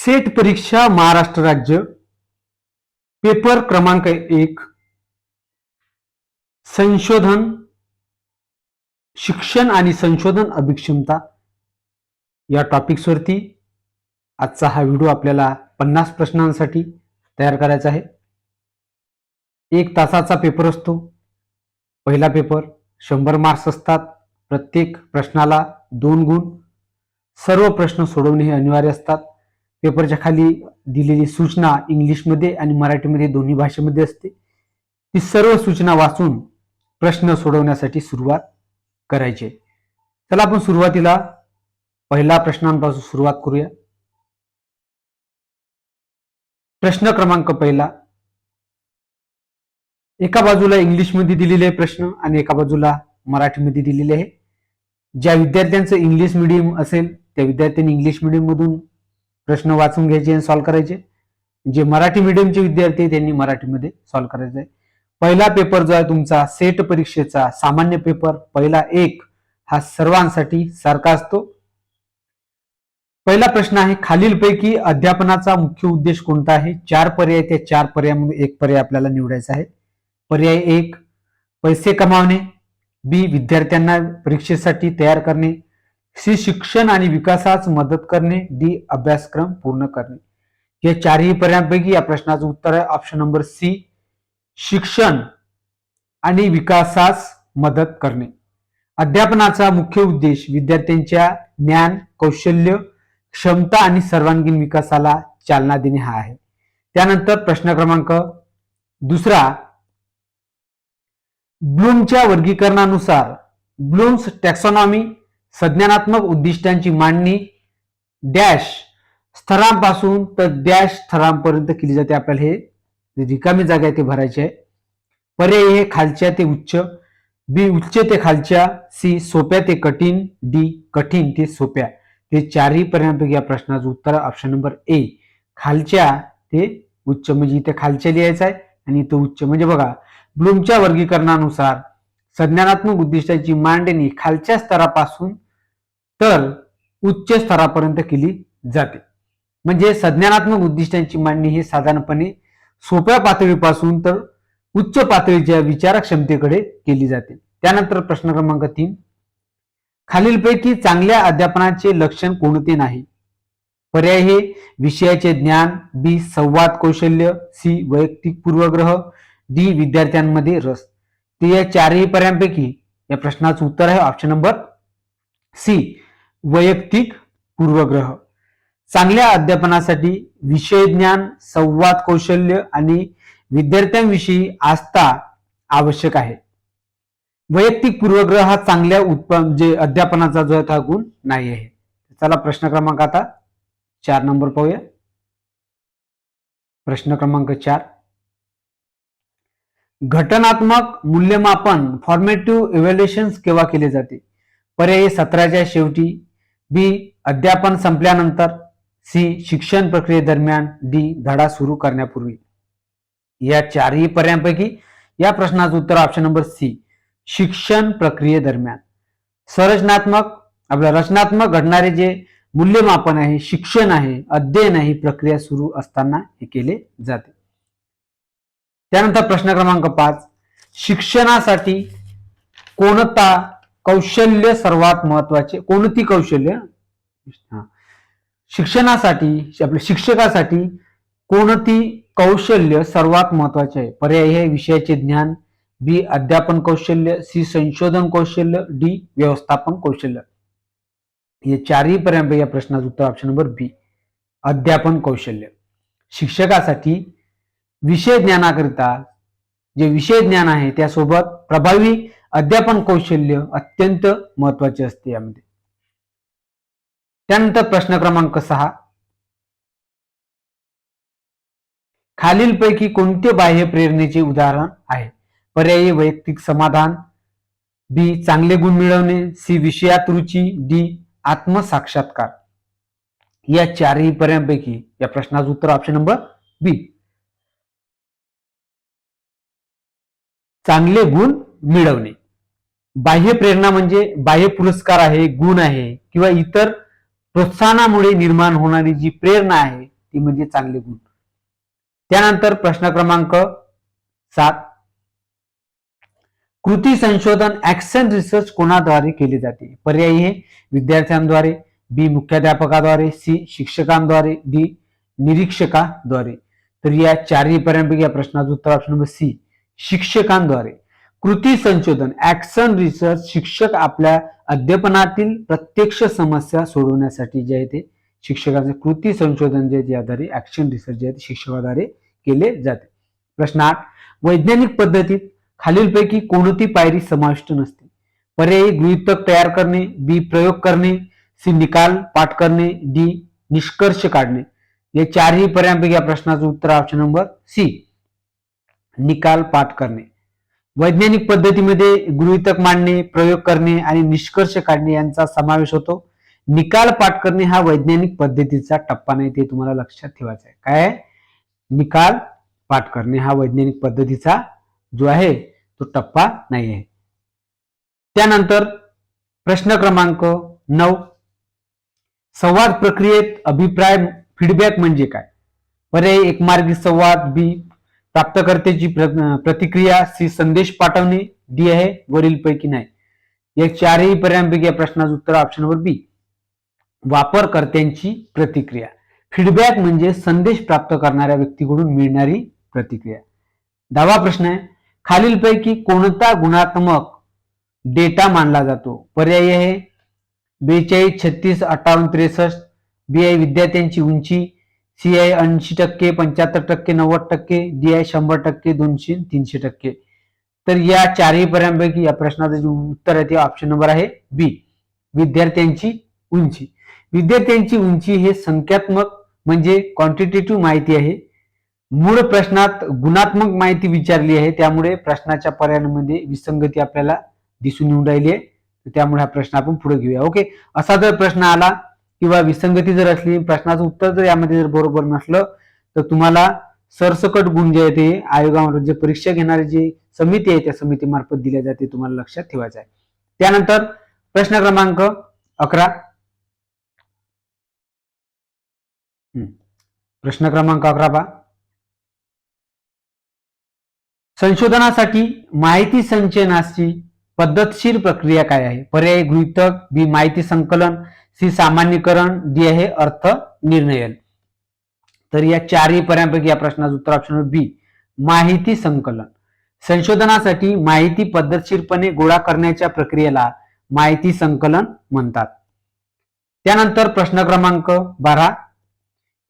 Set परीक्षा महाराष्ट्र राज्य paper क्रमांक 1 संशोधन शिक्षण आणि संशोधन अभिक्षमता या टॉपिक्सवरती आजचा हा व्हिडिओ आपल्याला 50 प्रश्नांसाठी तयार करायचा आहे। 1 तासाचा पेपर असतो। पहिला पेपर 100 मार्क्स असतात। प्रत्येक प्रश्नाला 2 गुण। सर्व प्रश्न सोडवणे हे अनिवार्य असतात। पेपरच्या खाली दिलेली सूचना इंग्लिशमध्ये आणि मराठीमध्ये दोन्ही भाषेमध्ये असते। ती सर्व सूचना वाचून प्रश्न सोडवण्यासाठी सुरुवात करायची। चला आपण सुरुवातीला पहिला प्रश्नांपासून सुरुवात करूया। प्रश्न क्रमांक पहिला, एका बाजूला इंग्लिशमध्ये दिलेले प्रश्न आणि एका बाजूला मराठीमध्ये दिलेले आहे। ज्या विद्यार्थ्यांचं इंग्लिश मीडियम असेल त्या विद्यार्थ्यांनी इंग्लिश मीडियम मधून प्रश्न वाचून घ्यायचे आणि सॉल्व्ह करायचे। जे मराठी मीडियमचे विद्यार्थी त्यांनी मराठीमध्ये सॉल्व्ह करायचे आहे। पहिला पेपर जो आहे तुमचा सेट परीक्षेचा सामान्य पेपर पहिला 1 हा सर्वांसाठी सारखा असतो। पहिला प्रश्न आहे, खालीलपैकी अध्यापनाचा मुख्य उद्देश कोणता आहे? 4 पर्याय, त्या 4 पर्यायामधून एक पर्याय आपल्याला निवडायचा आहे। पर्याय 1 पैसे कमावणे, बी विद्यार्थ्यांना परीक्षेसाठी तयार करणे, सी शिक्षण आणि विकासास मदत करणे, डी अभ्यासक्रम पूर्ण करणे। या चारही पर्यायांपैकी या प्रश्नाचं उत्तर आहे ऑप्शन नंबर सी, शिक्षण आणि विकासास मदत करणे। अध्यापनाचा मुख्य उद्देश विद्यार्थ्यांच्या ज्ञान, कौशल्य, क्षमता आणि सर्वांगीण विकासाला चालना देणे हा आहे। त्यानंतर प्रश्न क्रमांक दुसरा, ब्लूमच्या वर्गीकरणानुसार ब्लूम्स टॅक्सॉनॉमी संज्ञानात्मक उद्दिष्टांची मांडणी डॅश स्तरांपासून तर डॅश स्तरांपर्यंत केली जाते। आपल्याला हे रिकामी जागा आहे ते भरायचे आहे। पर्याय हे खालच्या ते उच्च, बी उच्च ते खालच्या, सी सोप्या ते कठीण, डी कठीण ते सोप्या। ते चारही पर्यायांपैकी या प्रश्नाचं उत्तर ऑप्शन नंबर ए, खालच्या ते उच्च। म्हणजे इथे खालच्या लिहायचं आहे आणि इथे उच्च। म्हणजे बघा, ब्लूमच्या वर्गीकरणानुसार संज्ञानात्मक उद्दिष्टांची मांडणी खालच्या स्तरापासून तर उच्च स्तरापर्यंत केली जाते। म्हणजे संज्ञानात्मक उद्दिष्टांची मांडणी ही साधारणपणे सोप्या पातळीपासून तर उच्च पातळीच्या विचार क्षमतेकडे केली जाते। त्यानंतर प्रश्न क्रमांक 3, खालीलपैकी चांगल्या अध्यापनाचे लक्षण कोणते नाही? पर्याय हे विषयाचे ज्ञान, बी संवाद कौशल्य, सी वैयक्तिक पूर्वग्रह, डी विद्यार्थ्यांमध्ये रस। ते या चारही पर्यायांपैकी या प्रश्नाचं उत्तर आहे ऑप्शन नंबर सी, वैयक्तिक पूर्वग्रह। चांगल्या अध्यापनासाठी विषय ज्ञान, संवाद कौशल्य आणि विद्यार्थ्यांविषयी आस्था आवश्यक आहे। वैयक्तिक पूर्वग्रह हा चांगल्या जे अध्यापनाचा जो आहे गुण नाही आहे। चला प्रश्न क्रमांक आता 4 नंबर पाहूया। प्रश्न क्रमांक 4, घटनात्मक मूल्यमापन फॉर्मेटिव्ह इव्हॅल्युएशन केव्हा केले जाते? पर्याय सत्राच्या शेवटी, बी अध्यापन संपल्यानंतर, सी शिक्षण प्रक्रियेदरम्यान, डी धडा सुरू करण्यापूर्वी। या चारही पर्यायांपैकी या प्रश्नाचं उत्तर ऑप्शन नंबर सी, शिक्षण प्रक्रियेदरम्यान। संरचनात्मक आपल्या रचनात्मक घडणारे जे मूल्यमापन आहे, शिक्षण आहे, अध्ययन आहे, प्रक्रिया सुरू असताना हे केले जाते। त्यानंतर प्रश्न क्रमांक 5, शिक्षणासाठी कोणता कौशल्य सर्वात महत्वाचे? कोणती कौशल्य शिक्षणासाठी आपल्या शिक्षकासाठी कोणती कौशल्य सर्वात महत्वाचे आहे? पर्याय हे विषयाचे ज्ञान, बी अध्यापन कौशल्य, सी संशोधन कौशल्य, डी व्यवस्थापन कौशल्य। हे चारही पर्यायांपैकी या प्रश्नाचं उत्तर ऑप्शन नंबर बी, अध्यापन कौशल्य। शिक्षकासाठी विषय ज्ञानाकरिता जे विषय ज्ञान आहे त्यासोबत प्रभावी अध्यापन कौशल्य अत्यंत महत्वाचे असते यामध्ये। त्यानंतर प्रश्न क्रमांक 6, खालीलपैकी कोणते बाह्य प्रेरणेचे उदाहरण आहे? पर्याय वैयक्तिक समाधान, बी चांगले गुण मिळवणे, सी विषयात रुची, डी आत्मसाक्षात्कार। या चारही पर्यायांपैकी या प्रश्नाचं उत्तर ऑप्शन नंबर बी, चांगले गुण मिळवणे। बाह्य प्रेरणा म्हणजे बाह्य पुरस्कार आहे, गुण आहे किंवा इतर प्रोत्साहनामुळे निर्माण होणारी जी प्रेरणा आहे ई म्हणजे चांगले गुण. त्यानंतर प्रश्न क्रमांक 7, कृती संशोधन ऍक्शन रिसर्च कोणाद्वारे केले जाते? पर्यायी हे विद्यार्थ्यांद्वारे, बी मुख्याध्यापकाद्वारे, सी शिक्षकांद्वारे, डी निरीक्षकाद्वारे. तर या चारही पर्यायांपैकी या प्रश्नाचं उत्तर ऑप्शन नंबर सी शिक्षकांद्वारे. कृती संशोधन ऍक्शन रिसर्च शिक्षक आपल्या अध्यापनातील प्रत्यक्ष समस्या सोडवण्यासाठी जे आहे ते शिक्षकांचे कृती संशोधन जे आधारे ऍक्शन रिसर्च जे आहे ते शिक्षकाद्वारे केले जाते. प्रश्न 8, वैज्ञानिक पद्धतीत खालीलपैकी कोणती पायरी समाविष्ट नसते? पर्यायी गृहीतक तयार करणे, बी प्रयोग करणे, सी निकाल पाठ करणे, डी निष्कर्ष काढणे. या चारही पर्यायांपैकी या प्रश्नाचं उत्तर ऑप्शन नंबर सी निकाल पाठ करणे. वैज्ञानिक पद्धतीमध्ये गृहीतक मांडणे, प्रयोग करणे आणि निष्कर्ष काढणे यांचा समावेश होतो. निकाल पाठ करणे हा वैज्ञानिक पद्धतीचा टप्पा नाही, ते तुम्हाला लक्षात ठेवायचं आहे. काय? निकाल पाठ करणे हा वैज्ञानिक पद्धतीचा जो आहे तो टप्पा नाही आहे. त्यानंतर प्रश्न क्रमांक 9, संवाद प्रक्रियेत अभिप्राय फीडबॅक म्हणजे काय? पर्याय एकमार्गी संवाद, बी प्राप्तकर्त्याची प्रतिक्रिया, सी संदेश पाठवणे, डी आहे वरीलपैकी नाही. या चारही पर्यायांपैकी या प्रश्नाचं उत्तर ऑप्शन नंबर बी वापरकर्त्यांची प्रतिक्रिया. फीडबॅक म्हणजे संदेश प्राप्त करणाऱ्या व्यक्तीकडून मिळणारी प्रतिक्रिया. 10वा प्रश्न आहे, खालीलपैकी कोणता गुणात्मक डेटा मानला जातो? पर्याय आहे 42, 36, 58, 63, बी आहे विद्यार्थ्यांची उंची, सी आहे 80%, 75%, 90%, डी आहे 100%, 200, 300%. तर या चारही पर्यायांपैकी या प्रश्नाचं जे उत्तर आहे ते ऑप्शन नंबर आहे बी विद्यार्थ्यांची उंची. विद्यार्थ्यांची उंची हे संख्यात्मक म्हणजे क्वांटिटेटिव्ह माहिती आहे. मूळ प्रश्नात गुणात्मक माहिती विचारली आहे, त्यामुळे प्रश्नाच्या पर्यायांमध्ये विसंगती आपल्याला दिसून येऊन राहिली आहे. त्यामुळे हा प्रश्न आपण पुढे घेऊया. ओके, असा जर प्रश्न आला किंवा विसंगती जर असली, प्रश्नाचं उत्तर जर यामध्ये जर बरोबर नसलं, तर तुम्हाला सरसकट गुण जे आहे ते आयोगावर जे परीक्षा घेणारी जी समिती आहे त्या समितीमार्फत दिल्या जाते, तुम्हाला लक्षात ठेवायचं आहे. त्यानंतर प्रश्न क्रमांक 11, प्रश्न क्रमांक 11 पहा, संशोधनासाठी माहिती संचयनाची पद्धतशीर प्रक्रिया काय आहे? पर्याय गृहीतक, बी माहिती संकलन, सी सामान्यीकरण, डी आहे अर्थ निर्णयन. तर या चारही पर्यायांपैकी या प्रश्नाचं उत्तर ऑप्शन बी माहिती संकलन. संशोधनासाठी माहिती पद्धतशीरपणे गोळा करण्याच्या प्रक्रियेला माहिती संकलन म्हणतात. त्यानंतर प्रश्न क्रमांक 12,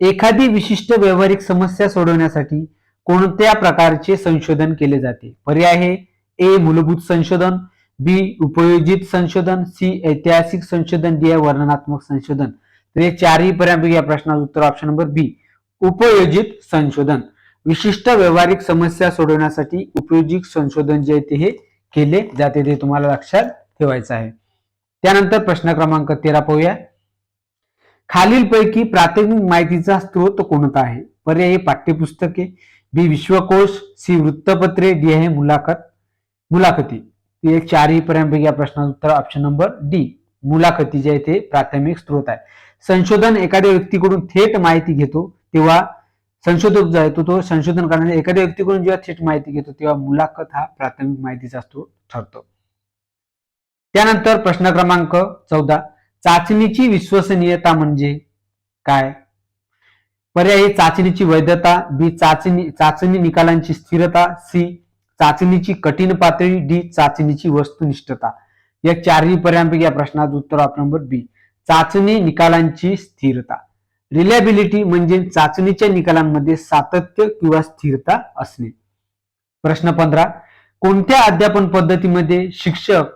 एखादी विशिष्ट व्यावहारिक समस्या सोडवण्यासाठी कोणत्या प्रकारचे संशोधन केले जाते? पर्याय आहे ए मूलभूत संशोधन, बी उपयोजित संशोधन, सी ऐतिहासिक संशोधन, डी वर्णनात्मक संशोधन. तर हे चारही पर्यायांपैकी या प्रश्नाचं उत्तर ऑप्शन नंबर बी उपयोजित संशोधन. विशिष्ट व्यावहारिक समस्या सोडवण्यासाठी उपयोजित संशोधन जे आहे ते हे केले जाते, ते तुम्हाला लक्षात ठेवायचं आहे. त्यानंतर प्रश्न क्रमांक 13 पाहूया, खालीलपैकी प्राथमिक माहितीचा स्रोत कोणता आहे? पर्याय पाठ्यपुस्तके, बी विश्वकोश, सी वृत्तपत्रे, डी आहे मुलाखती. हे चारही पर्यायांपैकी या प्रश्नाचं उत्तर ऑप्शन नंबर डी मुलाखती जे आहे ते प्राथमिक स्रोत आहे. संशोधन एखाद्या व्यक्तीकडून थेट माहिती घेतो तेव्हा संशोधक जो आहे तो संशोधन करणाऱ्या एखाद्या व्यक्तीकडून जेव्हा थेट माहिती घेतो तेव्हा मुलाखत हा प्राथमिक माहितीचा स्रोत ठरतो. त्यानंतर प्रश्न क्रमांक 14, चाचणीची विश्वसनीयता म्हणजे काय? पर्याय चाचणीची वैधता, बी चाचणी निकालांची स्थिरता, सी चाचणीची कठीण पातळी, डी चाचणीची वस्तुनिष्ठता. या चारही पर्यायांपैकी या प्रश्नाचं उत्तर ऑप्शन नंबर बी चाचणी निकालांची स्थिरता. रिलायबिलिटी म्हणजे चाचणीच्या निकालांमध्ये सातत्य किंवा स्थिरता असणे. प्रश्न 15, कोणत्या अध्यापन पद्धतीमध्ये शिक्षक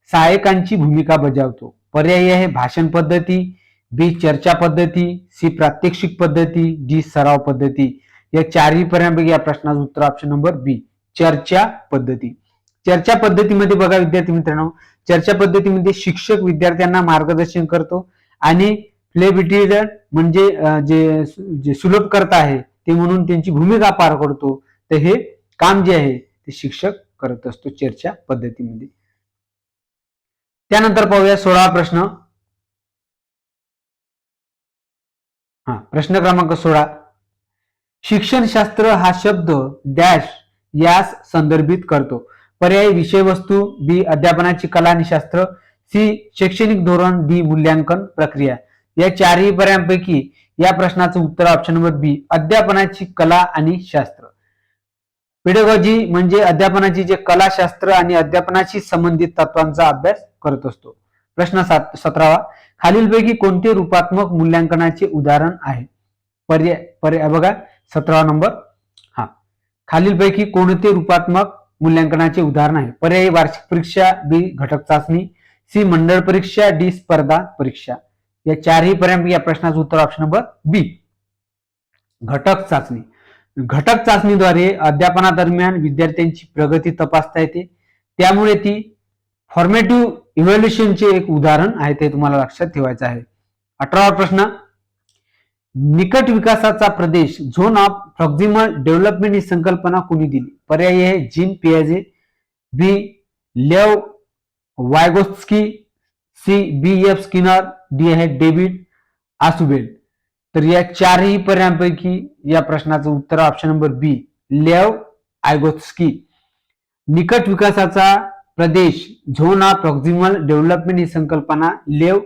सहाय्यकांची भूमिका बजावतो? पर्याय आहे भाषण पद्धती, बी चर्चा पद्धती, सी प्रात्यक्षिक पद्धती, डी सराव पद्धती. या चारही पर्यायांपैकी या प्रश्नाचं उत्तर ऑप्शन नंबर बी चर्चा पद्धती. चर्चा पद्धतीमध्ये बघा विद्यार्थी मित्रांनो, चर्चा पद्धतीमध्ये शिक्षक विद्यार्थ्यांना मार्गदर्शन करतो आणि फ्लेबिलिटी म्हणजे जे सुलभकर्ता आहे ते म्हणून त्यांची भूमिका पार करतो. तर हे काम जे आहे ते शिक्षक करत असतो चर्चा पद्धतीमध्ये. त्यानंतर पाहूया 16 प्रश्न. प्रश्न क्रमांक 16, शिक्षणशास्त्र हा शब्द डॅश यास संदर्भित करतो. पर्याय विषयवस्तू, बी अध्यापनाची कला आणि शास्त्र, सी शैक्षणिक धोरण, डी मूल्यांकन प्रक्रिया. या चारही पर्यायांपैकी या प्रश्नाचं उत्तर ऑप्शन नंबर बी अध्यापनाची कला आणि शास्त्र. पेडगॉजी म्हणजे अध्यापनाची जे कलाशास्त्र आणि अध्यापनाशी संबंधित तत्वांचा अभ्यास करत असतो. प्रश्न 17वा, खालीलपैकी कोणते रूपात्मक मूल्यांकनाचे उदाहरण आहे? पर्याय बघा 17वा नंबर. खालीलपैकी कोणते रूपात्मक मूल्यांकनाचे उदाहरण आहे? पर्याय वार्षिक परीक्षा, बी घटक चाचणी, सी मंडळ परीक्षा, डी स्पर्धा परीक्षा. या चारही पर्यायांपैकी या प्रश्नाचं उत्तर ऑप्शन नंबर बी घटक चाचणी. घटक चाचणीद्वारे अध्यापनादरम्यान विद्यार्थ्यांची प्रगती तपासता येते, त्यामुळे ती फॉर्मेटिव्ह इव्हॅल्युएशनचे एक उदाहरण आहे, ते तुम्हाला लक्षात ठेवायचं आहे. 18वा प्रश्न, निकट विकासाचा प्रदेश झोन ऑफ प्रॉक्सिमल डेव्हलपमेंट ही संकल्पना कोणी दिली? पर्याय आहे जीन पियाजे, B Lev Vygotsky, C B F Skinner, D आहे डेव्हिड आसुबेल. तर या चारही पर्यायांपैकी या प्रश्नाचं उत्तर ऑप्शन नंबर बी लेव आयगोत्स्की. निकट विकासाचा प्रदेश झोन ऑफ प्रॉक्सिमल डेव्हलपमेंट ही संकल्पना लेव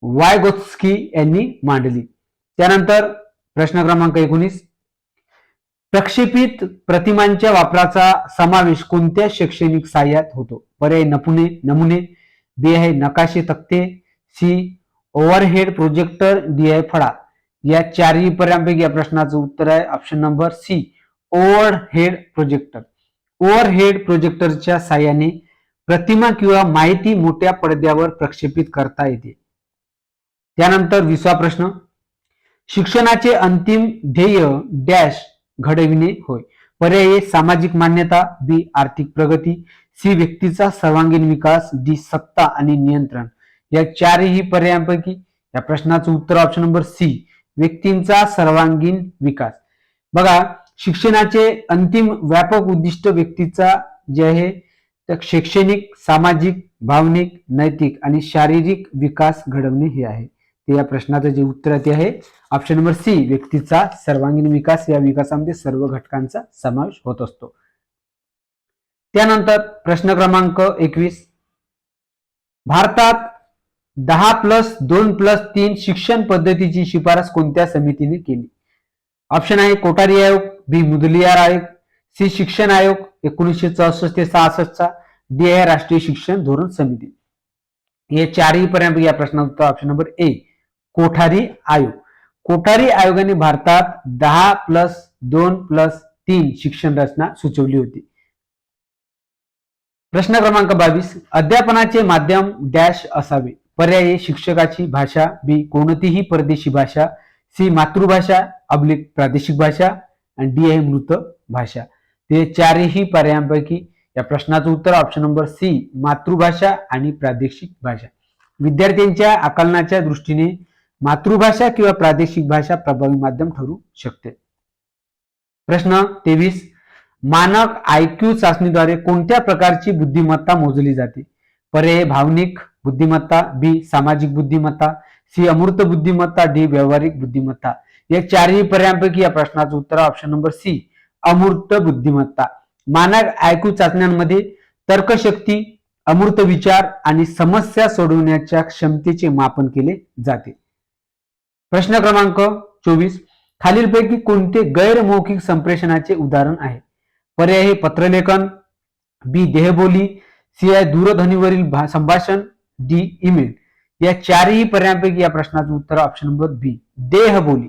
वायगोत्स्की यांनी मांडली. त्यानंतर प्रश्न क्रमांक 19, प्रक्षेपित प्रतिमांच्या वापराचा समावेश कोणत्या शैक्षणिक साह्यात होतो? पर्याय नमुने, बी आहे नकाशे तक्ते, सी ओव्हरहेड प्रोजेक्टर, डी आहे फळा. या चारही पर्यायांपैकी या प्रश्नाचं उत्तर आहे option number C overhead projector. Overhead प्रोजेक्टरच्या साह्याने प्रतिमा किंवा माहिती मोठ्या पडद्यावर प्रक्षेपित करता येते. त्यानंतर 20वा प्रश्न, शिक्षणाचे अंतिम ध्येय डॅश घडविणे होय. पर्याय सामाजिक मान्यता, बी आर्थिक प्रगती, सी व्यक्तीचा सर्वांगीण विकास, डी सत्ता आणि नियंत्रण. या चारही पर्यायांपैकी या प्रश्नाचं उत्तर ऑप्शन नंबर सी व्यक्तींचा सर्वांगीण विकास. बघा, शिक्षणाचे अंतिम व्यापक उद्दिष्ट व्यक्तीचा जे आहे शैक्षणिक, सामाजिक, भावनिक, नैतिक आणि शारीरिक विकास घडवणे हे आहे. ते या प्रश्नाचं जे उत्तर ते आहे ऑप्शन नंबर सी व्यक्तीचा सर्वांगीण विकास. या विकासामध्ये सर्व घटकांचा समावेश होत असतो. त्यानंतर प्रश्न क्रमांक 21, भारतात 10+2+3 शिक्षण पद्धतीची शिफारस कोणत्या समितीने केली? ऑप्शन आहे कोठारी आयोग, बी मुदलियार आयोग, सी शिक्षण आयोग 1964 ते 66चा, डी आहे राष्ट्रीय शिक्षण धोरण समिती. हे चारही पर्यायांपैकी या प्रश्नाचं उत्तर ऑप्शन नंबर ए कोठारी आयोग. कोठारी आयोगाने भारतात 10+2+3 शिक्षण रचना सुचवली होती. प्रश्न क्रमांक 22, अध्यापनाचे माध्यम डॅश असावे. पर्याय शिक्षकाची भाषा, बी कोणतीही परदेशी भाषा, सी मातृभाषा अब्लिक प्रादेशिक भाषा आणि डी आहे मृत भाषा. ते चारही पर्यायांपैकी या प्रश्नाचं उत्तर ऑप्शन नंबर सी मातृभाषा आणि प्रादेशिक भाषा. विद्यार्थ्यांच्या आकलनाच्या दृष्टीने मातृभाषा किंवा प्रादेशिक भाषा प्रभावी माध्यम ठरू शकते. प्रश्न 23, मानक IQ चाचणीद्वारे कोणत्या प्रकारची बुद्धिमत्ता मोजली जाते? पर्याय भावनिक बुद्धिमत्ता, बी सामाजिक बुद्धिमत्ता, सी अमूर्त बुद्धिमत्ता, डी व्यावहारिक बुद्धिमत्ता. या चारही पर्यायांपैकी या प्रश्नाचं उत्तर ऑप्शन नंबर सी अमूर्त बुद्धिमत्ता. मानक IQ चाचण्यांमध्ये तर्कशक्ती, अमूर्त विचार आणि समस्या सोडवण्याच्या क्षमतेचे मापन केले जाते. प्रश्न क्रमांक 24, खालीलपैकी कोणते गैरमौखिक संप्रेषणाचे उदाहरण आहे? पर्याय हे पत्रलेखन, बी देहबोली, सी आहे दूरध्वनीवरील संभाषण, डी ईमेल. या चारही पर्यायांपैकी या प्रश्नाचं उत्तर ऑप्शन नंबर बी देहबोली.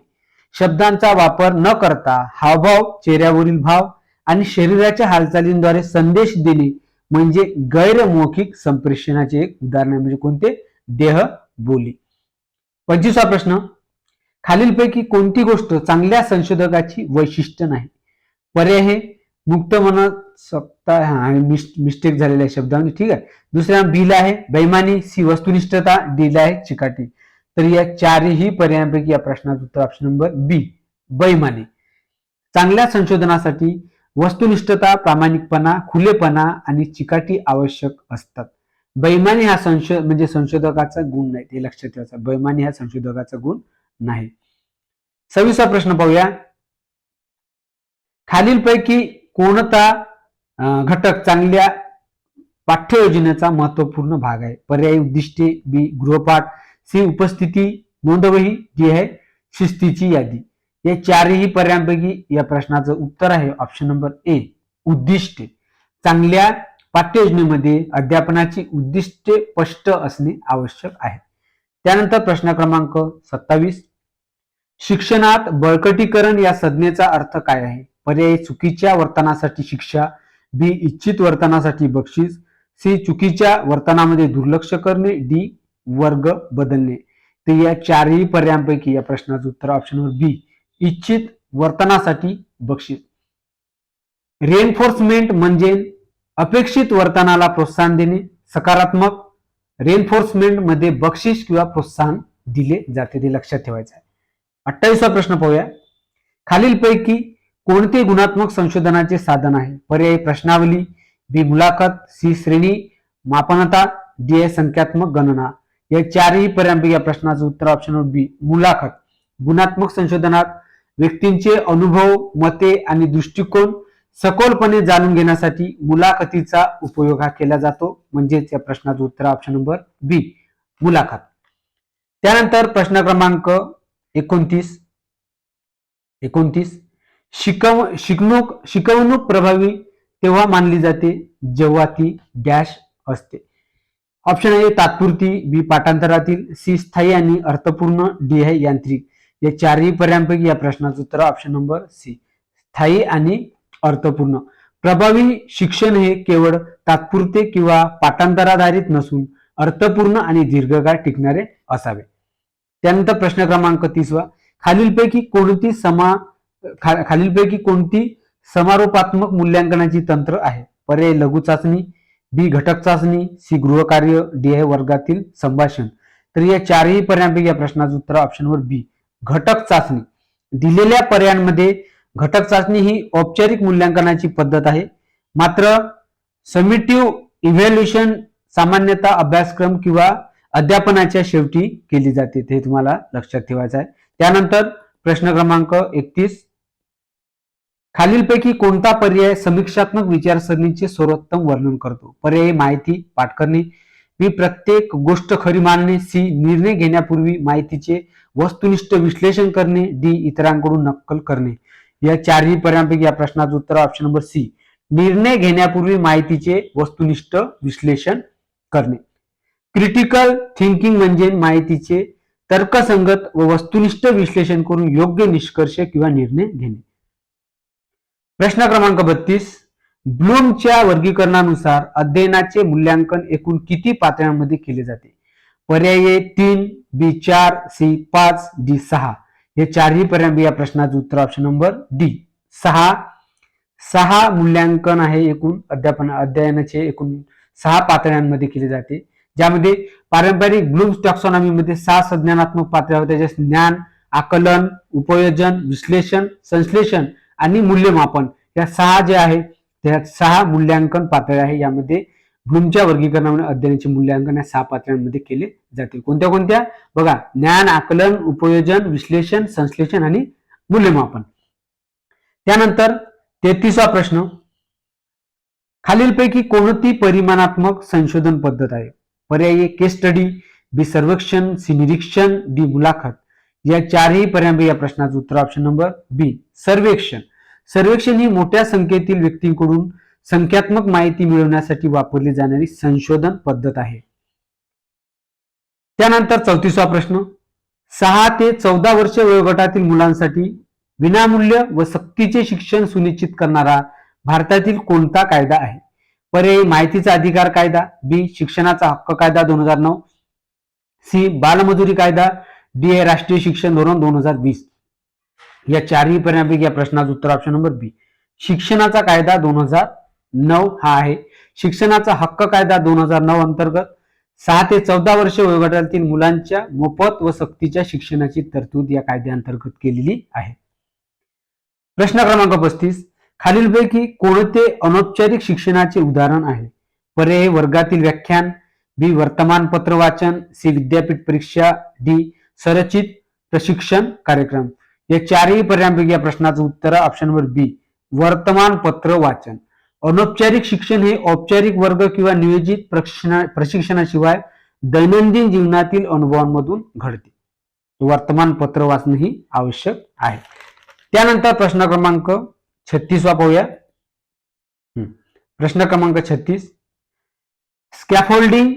शब्दांचा वापर न करता हावभाव, चेहऱ्यावरील भाव आणि शरीराच्या हालचालींद्वारे संदेश देणे म्हणजे गैरमौखिक संप्रेषणाचे एक उदाहरण आहे. म्हणजे कोणते? देहबोली. 25वा प्रश्न, खालीलपैकी कोणती गोष्ट चांगल्या संशोधकाची वैशिष्ट्य नाही? पर्याय हे मुक्त मनसत्ता, मिस्टेक झालेला आहे शब्दामध्ये, ठीक आहे. दुसऱ्या बी ला आहे बेईमानी, सी वस्तुनिष्ठता, डी ला आहे चिकाटी. तर या चारही पर्यायांपैकी या प्रश्नाचं उत्तर ऑप्शन नंबर बी बेईमानी. चांगल्या संशोधनासाठी वस्तुनिष्ठता, प्रामाणिकपणा, खुलेपणा आणि चिकाटी आवश्यक असतात. बेईमानी हा म्हणजे संशोधकाचा गुण नाही, ते लक्षात ठेवायचं. बेईमानी हा संशोधकाचा गुण नाही. 26वा प्रश्न पाहूया. खालीलपैकी कोणता घटक चांगल्या पाठ्ययोजनेचा महत्वपूर्ण भाग आहे? पर्यायी उद्दिष्टे, बी गृहपाठ, सी उपस्थिती नोंदवही, डी आहे शिस्तीची यादी. या चारही पर्यायांपैकी या प्रश्नाचं उत्तर आहे ऑप्शन नंबर ए उद्दिष्टे. चांगल्या पाठ्ययोजनेमध्ये अध्यापनाची उद्दिष्टे स्पष्ट असणे आवश्यक आहे. त्यानंतर प्रश्न क्रमांक 27, शिक्षणात बळकटीकरण या संज्ञेचा अर्थ काय आहे? पर्याय चुकीच्या वर्तनासाठी शिक्षा, बी इच्छित वर्तनासाठी बक्षीस, सी चुकीच्या वर्तनामध्ये दुर्लक्ष करणे, डी वर्ग बदलणे. तर या चारही पर्यायांपैकी या प्रश्नाचं उत्तर ऑप्शन नंबर बी इच्छित वर्तनासाठी बक्षीस. रेनफोर्समेंट म्हणजे अपेक्षित वर्तनाला प्रोत्साहन देणे. सकारात्मक रेनफोर्समेंट मध्ये बक्षीस किंवा प्रोत्साहन दिले जाते, ते लक्षात ठेवायचं आहे. 28वा प्रश्न पाहूया. खालीलपैकी कोणते गुणात्मक संशोधनाचे साधन आहे? पर्याय प्रश्नावली, बी मुलाखत, सी श्रेणी मापनता, डी आहे संख्यात्मक गणना. या चारही पर्यायांपैकी या प्रश्नाचं उत्तर ऑप्शन नंबर बी मुलाखत. गुणात्मक संशोधनात व्यक्तींचे अनुभव, मते आणि दृष्टिकोन सखोलपणे जाणून घेण्यासाठी मुलाखतीचा उपयोग हा केला जातो. म्हणजेच या प्रश्नाचं उत्तर ऑप्शन नंबर बी मुलाखत. त्यानंतर प्रश्न क्रमांक 29, शिकवणूक प्रभावी तेव्हा मानली जाते जेव्हा ती डॅश असते. ऑप्शन ए तात्पुरती, बी पाठांतरातील, सी स्थायी आणि अर्थपूर्ण, डी आहे यांत्रिक. या चारही पर्यायांपैकी या प्रश्नाचं उत्तर ऑप्शन नंबर सी स्थायी आणि अर्थपूर्ण. प्रभावी शिक्षण हे केवळ तात्पुरते किंवा पाठांतराधारित नसून अर्थपूर्ण आणि दीर्घकाळ टिकणारे असावे. त्यानंतर प्रश्न क्रमांक 30, खालीलपैकी कोणती समारोपात्मक मूल्यांकनाची तंत्र आहे? पर्याय लघु चाचणी, बी घटक चाचणी, सी गृहकार्य, डी आहे वर्गातील संभाषण. तर या चारही पर्यायांपैकी या प्रश्नाचं उत्तर ऑप्शन नंबर बी घटक चाचणी. दिलेल्या पर्यायांमध्ये घटक चाचणी ही औपचारिक मूल्यांकनाची पद्धत आहे, मात्र समिटिव्ह इव्हॅल्युएशन सामान्यतः अभ्यासक्रम किंवा अध्यापनाच्या शेवटी केली जाते, ते तुम्हाला लक्षात ठेवायचं आहे. त्यानंतर प्रश्न क्रमांक 31, खालीलपैकी कोणता पर्याय समीक्षात्मक विचारसरणीचे सर्वोत्तम वर्णन करतो? पर्याय माहिती पाठ करणे, बी प्रत्येक गोष्ट खरी मानणे, सी निर्णय घेण्यापूर्वी माहितीचे वस्तुनिष्ठ विश्लेषण करणे, डी इतरांकडून नक्कल करणे. या चारही पर्यायांपैकी या प्रश्नाचं उत्तर ऑप्शन नंबर सी निर्णय घेण्यापूर्वी माहितीचे वस्तुनिष्ठ विश्लेषण करणे. क्रिटिकल थिंकिंग म्हणजे माहितीचे तर्कसंगत व वस्तुनिष्ठ विश्लेषण करून योग्य निष्कर्ष किंवा निर्णय घेणे. प्रश्न क्रमांक 32, ब्लूमच्या वर्गीकरणानुसार अध्ययनाचे मूल्यांकन एकूण किती पातळ्यांमध्ये केले जाते? पर्याय 3, बी 4, सी 5, डी 6. हे चारही पर्याय या प्रश्नाचं उत्तर ऑप्शन नंबर डी 6 मूल्यांकन आहे. एकूण अध्ययनाचे एकूण 6 पातळ्यांमध्ये केले जाते, ज्यामध्ये पारंपरिक ब्लूम्स टॅक्सॉनॉमी मध्ये 6 संज्ञानात्मक पातळ्या होत्या, ज्यात ज्ञान, आकलन, उपयोजन, विश्लेषण, संश्लेषण आणि मूल्यमापन या 6 जे आहे त्या 6 मूल्यांकन पातळ्या आहे. यामध्ये ब्लूमच्या वर्गीकरणामुळे अध्ययनाचे मूल्यांकन या 6 पातळ्यांमध्ये केले जाते. कोणत्या कोणत्या बघा, ज्ञान, आकलन, उपयोजन, विश्लेषण, संश्लेषण आणि मूल्यमापन. त्यानंतर 33वा प्रश्न, खालीलपैकी कोणती परिमाणात्मक संशोधन पद्धत आहे? पर्याय केस स्टडी, बी सर्वेक्षण, सी निरीक्षण, डी मुलाखत. या चारही पर्यायांपैकी या प्रश्नाचं उत्तर ऑप्शन नंबर बी सर्वेक्षण. सर्वेक्षण ही मोठ्या संख्येतील व्यक्तींकडून संख्यात्मक माहिती मिळवण्यासाठी वापरली जाणारी संशोधन पद्धत आहे. त्यानंतर 34वा प्रश्न, 6 ते 14 वर्ष वयोगटातील मुलांसाठी विनामूल्य व सक्तीचे शिक्षण सुनिश्चित करणारा भारतातील कोणता कायदा आहे? पर्याय माहितीचा अधिकार कायदा, बी शिक्षणाचा हक्क कायदा 2009, सी बालमजुरी कायदा, डी आहे राष्ट्रीय शिक्षण धोरण 2020. या चारही पर्यायांपैकी या प्रश्नाचं उत्तर ऑप्शन नंबर बी शिक्षणाचा कायदा 2009 हा आहे. शिक्षणाचा हक्क कायदा 2009 अंतर्गत 6 ते 14 वर्ष वयोगटातील मुलांच्या मोफत व सक्तीच्या शिक्षणाची तरतूद या कायद्याअंतर्गत केलेली आहे. प्रश्न क्रमांक 35, खालीलपैकी कोणते अनौपचारिक शिक्षणाचे उदाहरण आहे? पर्याय वर्गातील व्याख्यान, बी वर्तमानपत्र वाचन, सी विद्यापीठ परीक्षा, डी संरचित प्रशिक्षण कार्यक्रम. या चारही पर्यायांपैकी या प्रश्नाचं उत्तर ऑप्शन नंबर बी वर्तमानपत्र वाचन. अनौपचारिक शिक्षण हे औपचारिक वर्ग किंवा नियोजित प्रशिक्षणाशिवाय दैनंदिन जीवनातील अनुभवांमधून घडते. वर्तमानपत्र वाचन ही आवश्यक आहे. त्यानंतर प्रश्न क्रमांक 36 पाहूया. प्रश्न क्रमांक 36. स्कॅफोल्डिंग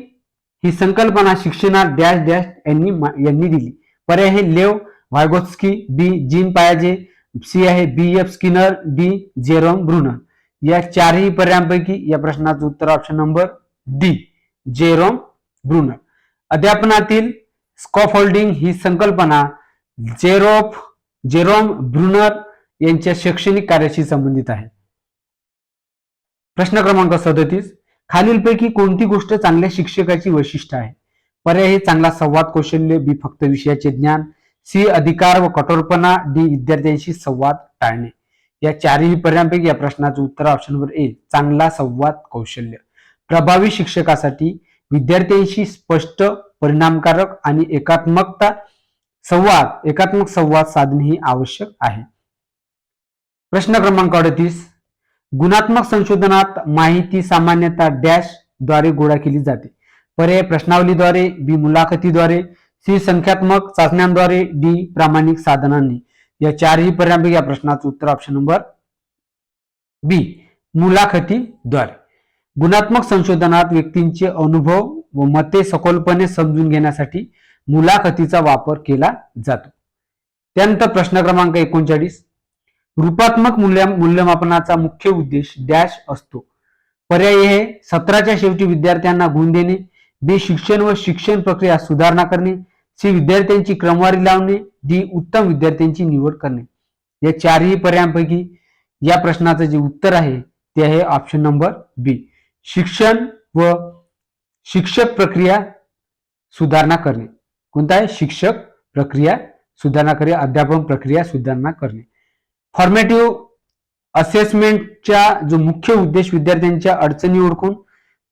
ही संकल्पना शिक्षणात डॅश डॅश यांनी दिली. पर्याय आहे लेव वायगोत्स्की, बी जीन पायाजे, सी आहे B F Skinner, D Jerome Bruner. या चारही पर्यायांपैकी या प्रश्नाचं उत्तर option number D Jerome Bruner. अध्यापनातील स्कॅफोल्डिंग ही संकल्पना जेरोम ब्रुनर यांच्या शैक्षणिक कार्याशी संबंधित आहे. प्रश्न क्रमांक 37. खालीलपैकी कोणती गोष्ट चांगल्या शिक्षकाची वैशिष्ट्य आहे? पर्याय हे चांगला संवाद कौशल्य, बी फक्त विषयाचे ज्ञान, सी अधिकार व कठोरपणा, डी विद्यार्थ्यांशी संवाद टाळणे. या चारही पर्यायांपैकी या प्रश्नाचं उत्तर ऑप्शन नंबर ए चांगला संवाद कौशल्य. प्रभावी शिक्षकासाठी विद्यार्थ्यांशी स्पष्ट, परिणामकारक आणि एकात्मक संवाद साधणे ही आवश्यक आहे. प्रश्न क्रमांक 38. गुणात्मक संशोधनात माहिती सामान्यतः डॅश द्वारे गोळा केली जाते. पर्याय प्रश्नावलीद्वारे, बी मुलाखतीद्वारे, सी संख्यात्मक चाचण्यांद्वारे, डी प्रामाणिक साधनांनी. या चारही पर्यायांपैकी या प्रश्नाचं उत्तर ऑप्शन नंबर बी मुलाखतीद्वारे. गुणात्मक संशोधनात व्यक्तींचे अनुभव व मते सखोलपणे समजून घेण्यासाठी मुलाखतीचा वापर केला जातो. त्यानंतर प्रश्न क्रमांक 39. रूपात्मक मूल्यमापनाचा मुख्य उद्देश डॅश असतो. पर्याय हे सत्राच्या शेवटी विद्यार्थ्यांना गुण देणे, बी शिक्षण व शिक्षण प्रक्रिया सुधारणा करणे, सी विद्यार्थ्यांची क्रमवारी लावणे, डी उत्तम विद्यार्थ्यांची निवड करणे. या चारही पर्यायांपैकी या प्रश्नाचं जे उत्तर आहे ते आहे ऑप्शन नंबर बी शिक्षण व शिक्षक प्रक्रिया सुधारणा करणे. कोणता आहे? शिक्षक प्रक्रिया सुधारणा करणे, अध्यापन प्रक्रिया सुधारणा करणे. फॉर्मेटिव्ह असेसमेंटचा जो मुख्य उद्देश विद्यार्थ्यांच्या अडचणी ओळखून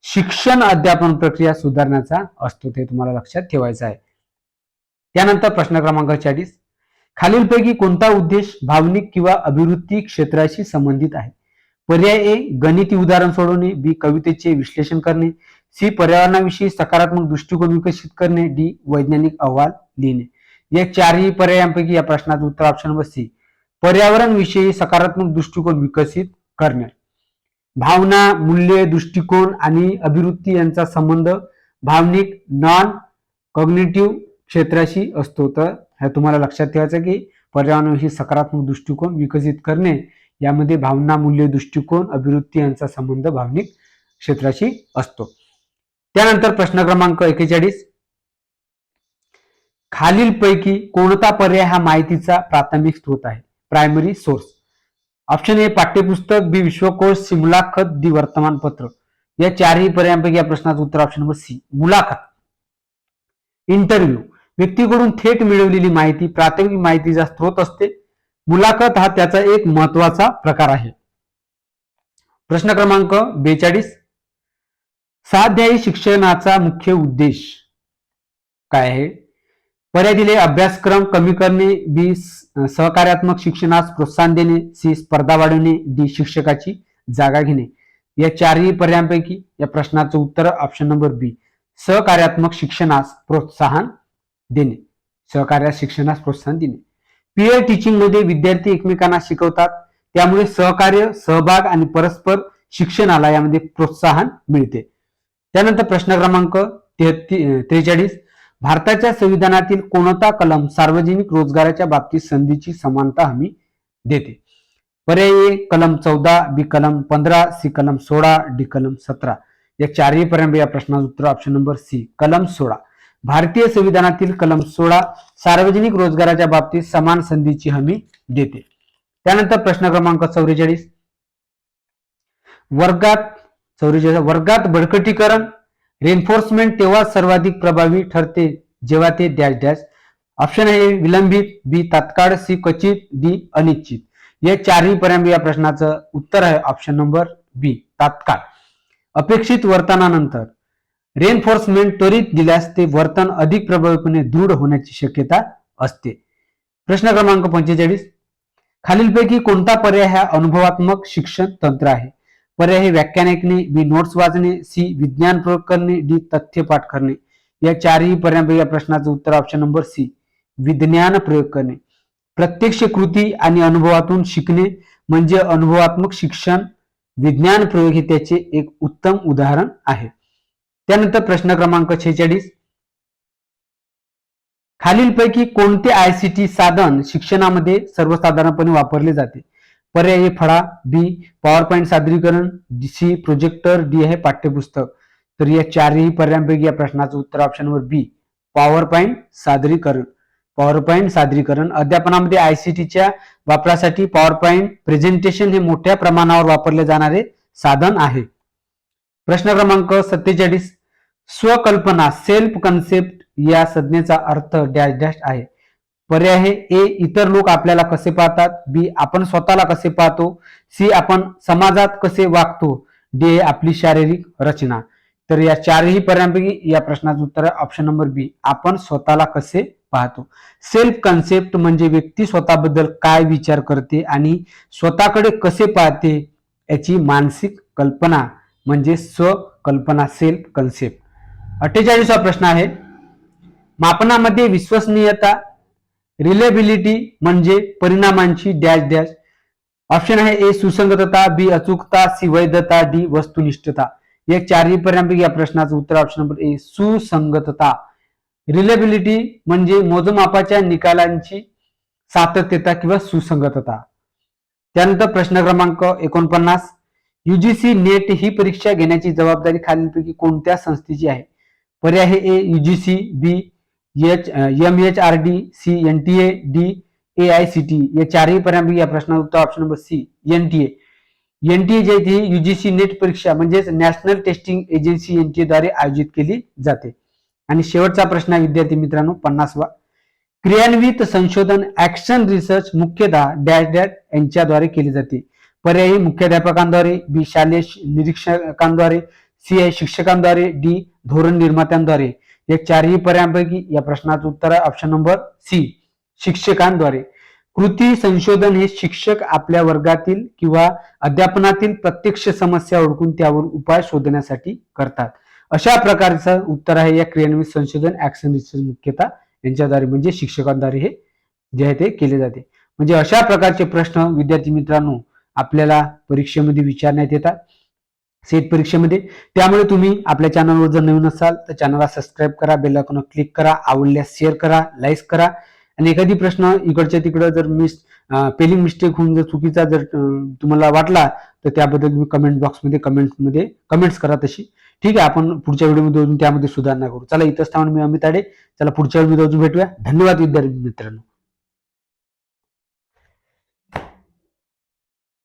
शिक्षण अध्यापन प्रक्रिया सुधारण्याचा असतो, ते तुम्हाला लक्षात ठेवायचं आहे. त्यानंतर प्रश्न क्रमांक 40. खालीलपैकी कोणता उद्देश भावनिक किंवा अभिवृत्ती क्षेत्राशी संबंधित आहे? पर्याय ए गणिती उदाहरण सोडवणे, बी कवितेचे विश्लेषण करणे, सी पर्यावरणाविषयी सकारात्मक दृष्टिकोन विकसित करणे, डी वैज्ञानिक अहवाल लिहिणे. या चारही पर्यायांपैकी या प्रश्नाचं उत्तर ऑप्शन नंबर सी पर्यावरण विषयी सकारात्मक दृष्टिकोन विकसित करणे. भावना, मूल्य, दृष्टिकोन आणि अभिवृत्ती यांचा संबंध भावनिक नॉन कॉग्निटिव्ह क्षेत्राशी असतो. तर हे तुम्हाला लक्षात ठेवायचं की पर्यावरणाविषयी सकारात्मक दृष्टिकोन विकसित करणे यामध्ये भावना, मूल्य, दृष्टिकोन, अभिवृत्ती यांचा संबंध भावनिक क्षेत्राशी असतो. त्यानंतर प्रश्न क्रमांक 41. खालीलपैकी कोणता पर्याय हा माहितीचा प्राथमिक स्रोत आहे? Primary source. ऑप्शन ए पाठ्यपुस्तक, बी विश्वकोश, सी मुलाखत, डी वर्तमानपत्र. या चारही पर्यायांपैकी या प्रश्नाचं उत्तर ऑप्शन नंबर सी मुलाखत. इंटरव्ह्यू व्यक्तीकडून थेट मिळवलेली माहिती प्राथमिक माहितीचा स्रोत असते. मुलाखत हा त्याचा एक महत्वाचा प्रकार आहे. प्रश्न क्रमांक 42. स्वाध्यायी शिक्षणाचा मुख्य उद्देश काय आहे? पर्याय दिले अभ्यासक्रम कमी करणे, बी सहकार्यात्मक शिक्षणास प्रोत्साहन देणे, सी स्पर्धा वाढवणे, डी शिक्षकाची जागा घेणे. या चारही पर्यायांपैकी या प्रश्नाचं उत्तर ऑप्शन नंबर बी सहकार्यात्मक शिक्षणास प्रोत्साहन देणे. सहकार्य शिक्षणास प्रोत्साहन देणे. पीअर टीचिंग मध्ये विद्यार्थी एकमेकांना शिकवतात, त्यामुळे सहकार्य, सहभाग आणि परस्पर शिक्षणाला यामध्ये प्रोत्साहन मिळते. त्यानंतर प्रश्न क्रमांक 43. भारताच्या संविधानातील कोणता कलम सार्वजनिक रोजगाराच्या बाबतीत संधीची समानता हमी देते? पर्याय ए कलम 14, बी कलम 15, सी कलम 16, डी कलम 17. या चारही पर्याय या प्रश्नाचं उत्तर ऑप्शन नंबर सी कलम 16. भारतीय संविधानातील कलम 16 सार्वजनिक रोजगाराच्या बाबतीत समान संधीची हमी देते. त्यानंतर प्रश्न क्रमांक 44. वर्गात बळकटीकरण रेन्फोर्समेंट तेव्हा सर्वाधिक प्रभावी ठरते जेव्हा ते डॅश डॅश. ऑप्शन आहे विलंबित, बी तात्काळ, सी क्वचित, डी अनिश्चित. या चारही पर्याय या प्रश्नाचं उत्तर आहे ऑप्शन नंबर बी तात्काळ. अपेक्षित वर्तनानंतर रेन्फोर्समेंट त्वरित दिल्यास ते वर्तन अधिक प्रभावीपणे दृढ होण्याची शक्यता असते. प्रश्न क्रमांक 45. खालीलपैकी कोणता पर्याय हा अनुभवात्मक शिक्षण तंत्र आहे? पर्याय हे व्याख्यान ऐकणे, बी नोट्स वाचणे, सी विज्ञान प्रयोग करणे, डी तथ्य पाठ करणे. या चारही पर्यायांपैकी या प्रश्नाचं उत्तर ऑप्शन नंबर सी, विज्ञान प्रयोग करणे. प्रत्यक्ष कृती आणि अनुभवातून शिकणे म्हणजे अनुभवात्मक शिक्षण. विज्ञान प्रयोग हे त्याचे एक उत्तम उदाहरण आहे. त्यानंतर प्रश्न क्रमांक 46, खालीलपैकी कोणते आयसीटी साधन शिक्षणामध्ये सर्वसाधारणपणे वापरले जाते? पर्याय ए फळा, बी पॉवर पॉईंट सादरीकरण, सी प्रोजेक्टर, डी आहे पाठ्यपुस्तक. तर या चारही पर्यायांपैकी या प्रश्नाचं उत्तर ऑप्शन नंबर बी, पॉवर पॉईंट सादरीकरण. पॉवर पॉईंट सादरीकरण अध्यापनामध्ये आयसीटीच्या वापरासाठी पॉवर पॉईंट प्रेझेंटेशन हे मोठ्या प्रमाणावर वापरले जाणारे साधन आहे. प्रश्न क्रमांक 47, स्वकल्पना सेल्फ कन्सेप्ट या संज्ञेचा अर्थ डॅश डॅश आहे. पर्याय आहे ए इतर लोक आपल्याला कसे पाहतात, बी आपण स्वतःला कसे पाहतो, सी आपण समाजात कसे वागतो, डी आपली शारीरिक रचना. तर या चारही पर्यायांपैकी या प्रश्नाचं उत्तर आहे ऑप्शन नंबर बी, आपण स्वतःला कसे पाहतो. सेल्फ कन्सेप्ट म्हणजे व्यक्ती स्वतःबद्दल काय विचार करते आणि स्वतःकडे कसे पाहते याची मानसिक कल्पना म्हणजे स्वकल्पना, सेल्फ कन्सेप्ट. 48वा प्रश्न आहे, मापनामध्ये विश्वसनीयता रिलेबिलिटी म्हणजे परिणामांची डॅश डॅश. ऑप्शन आहे ए सुसंगतता, बी अचूकता, सी वैधता, डी वस्तुनिष्ठता. या चारही पर्यायांपैकी या प्रश्नाचं उत्तर ऑप्शन नंबर ए सुसंगतता. रिलेबिलिटी म्हणजे मोजमापाच्या निकालांची सातत्यता किंवा सुसंगतता. त्यानंतर प्रश्न क्रमांक 49, युजीसी नेट ही परीक्षा घेण्याची जबाबदारी खालीलपैकी कोणत्या संस्थेची आहे? पर्याय आहे A UGC, B MHRD, C NTA, D AICTE. या चारही पर्यायांपैकी या प्रश्नाचं उत्तर option number C NTA. NTA जी आहे युजीसी नेट परीक्षा म्हणजेच नॅशनल टेस्टिंग एजन्सी NTA द्वारे आयोजित केली जाते. आणि शेवटचा प्रश्न आहे विद्यार्थी मित्रांनो 50वा, क्रियान्वित संशोधन ऍक्शन रिसर्च मुख्यतः डॅश डॅश यांच्याद्वारे केले जाते. पर्यायी मुख्याध्यापकांद्वारे, बी शालेय निरीक्षकांद्वारे, सी आहे शिक्षकांद्वारे, डी धोरण निर्मात्यांद्वारे. या चारही पर्यायांपैकी या प्रश्नाचं उत्तर आहे ऑप्शन नंबर सी, शिक्षकांद्वारे. कृती संशोधन हे शिक्षक आपल्या वर्गातील किंवा अध्यापनातील प्रत्यक्ष समस्या ओळखून त्यावर उपाय शोधण्यासाठी करतात. अशा प्रकारचं उत्तर आहे या क्रियान्वित संशोधन ऍक्शन रिसर्च मुख्यतः यांच्याद्वारे म्हणजे शिक्षकांद्वारे हे जे आहे ते केले जाते. म्हणजे अशा प्रकारचे प्रश्न विद्यार्थी मित्रांनो आपल्याला परीक्षेमध्ये विचारण्यात येतात, सेट परीक्षेमध्ये. त्यामुळे तुम्ही आपल्या चॅनलवर जर नवीन असाल तर चॅनलला सबस्क्राईब करा, बेल आयकॉनवर क्लिक करा, आवडल्यास शेअर करा, लाईक करा. आणि एखादी प्रश्न इकडच्या तिकडं जर स्पेलिंग मिस्टेक होऊन जर चुकीचा जर तुम्हाला वाटला तर त्याबद्दल तुम्ही कमेंट बॉक्समध्ये कमेंट्स करा तशी. ठीक आहे, आपण पुढच्या व्हिडिओमध्ये त्यामध्ये सुधारणा करू. चला इथंच थांबून मी अमित आडे. चला पुढच्या व्हिडिओ भेटूया. धन्यवाद विद्यार्थी मित्रांनो.